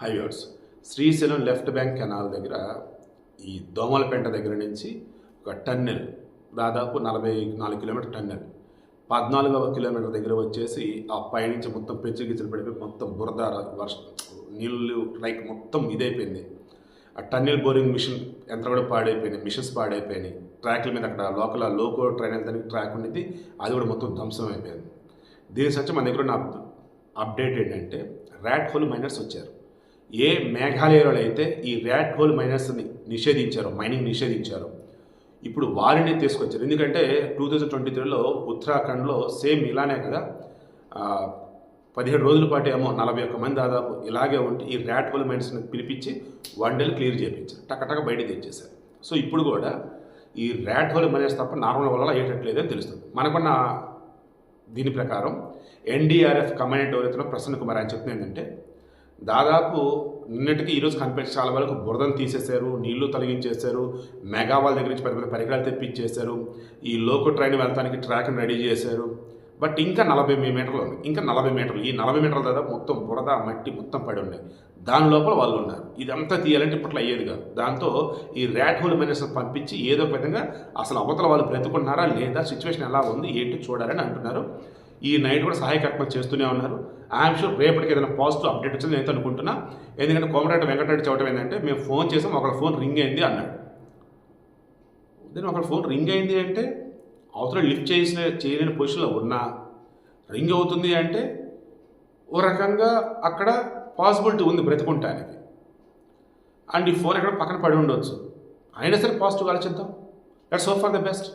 హైవేర్స్ Srisailam left bank canal దగ్గర ఈ దోమలపేంట దగ్గర నుంచి ఒక టన్నెల్ దాదాపు 44 కిలోమీటర్ టన్నెల్ 14వ కిలోమీటర్ దగ్గర వచ్చేసి ఆ పైనుంచి మొత్తం పెచ్చుగిచ్చులు పడిపోయి మొత్తం బురద వర్షం నీళ్ళు లైక్ మొత్తం ఇదైపోయింది. ఆ టన్నెల్ బోరింగ్ మిషన్ యంత్రం కూడా పాడైపోయింది, మిషన్స్ పాడైపోయినాయి. ట్రాక్ల మీద అక్కడ లోకో ట్రైన్ వెళ్తానికి ట్రాక్ ఉండేది, అది కూడా మొత్తం ధ్వంసం అయిపోయింది. దీని సచ్చి మన దగ్గర ఉన్న అప్డేట్ ఏంటంటే ర్యాట్ హోల్ మైనర్స్ వచ్చారు. ఏ మేఘాలయలో అయితే ఈ ర్యాట్ హోల్ మైనర్స్ని నిషేధించారో, మైనింగ్ నిషేధించారో, ఇప్పుడు వారిని తీసుకొచ్చారు. ఎందుకంటే 2023లో ఉత్తరాఖండ్లో సేమ్ ఇలానే కదా, 17 రోజుల పాటు ఏమో 41 మంది దాదాపు ఇలాగే ఉంటే ఈ ర్యాట్ హోల్ మైనర్స్ని పిలిపించి 1 డేలో క్లియర్ చేయించారు, టక్కటక్క బయటికి తెచ్చేశారు. సో ఇప్పుడు కూడా ఈ ర్యాట్ హోల్ మైనర్స్ తప్ప నార్మల్ వల్ల అయ్యేటట్లేదని తెలుస్తుంది. మనకున్న దీని ప్రకారం ఎన్డీఆర్ఎఫ్ కమాండెంట్ ఎవరైతే ప్రసన్న కుమార్ ఆయన చెప్తుంది ఏంటంటే, దాదాపు నిన్నటికి ఈరోజు కనిపెట్టి చాలా వరకు బురదను తీసేశారు, నీళ్లు తొలగించేశారు, మెగావాల్ దగ్గర నుంచి పెద్ద పెద్ద పరికరాలు తెప్పించేశారు, ఈ లోకో ట్రైన్ వెళ్తానికి ట్రాక్ని రెడీ చేశారు. బట్ ఇంకా 40 మీటర్లు ఉన్నాయి, ఇంకా 40 మీటర్లు, ఈ 40 మీటర్ల దాదాపు మొత్తం బురద మట్టి మొత్తం పడి ఉన్నాయి. దాని లోపల వాళ్ళు ఉన్నారు. ఇదంతా తీయాలంటే ఇప్పట్లో అయ్యేది కాదు. దాంతో ఈ ర్యాట్ హోల్ మైనర్స్ పంపించి ఏదో విధంగా అసలు అవతల వాళ్ళు బ్రతుకున్నారా లేదా, సిచ్యువేషన్ ఎలా ఉంది ఏంటి చూడాలని అంటున్నారు. ఈ నైట్ కూడా సహాయకర్మ చేస్తూనే ఉన్నారు. ఐఎమ్ షూర్ రేపటికి ఏదైనా పాజిటివ్ అప్డేట్ వచ్చింది నేను అనుకుంటున్నా. ఎందుకంటే కోమరెడ్డి వెంకటరెడ్డి చెప్పడం ఏంటంటే, మేము ఫోన్ చేసాం, ఒకళ్ళ ఫోన్ రింగ్ అయింది అన్నాడు. నేను ఒకళ్ళ ఫోన్ రింగ్ అయింది అంటే అవతల లిఫ్ట్ చేయలేని పొజిషన్లో ఉన్నా రింగ్ అవుతుంది అంటే ఓ రకంగా అక్కడ పాసిబిలిటీ ఉంది బ్రతుకుంటానికి. అండ్ ఈ ఫోన్ ఎక్కడ పక్కన పడి ఉండొచ్చు. అయినా సరే పాజిటివ్ ఆలోచిద్దాం. Let's hope for the best.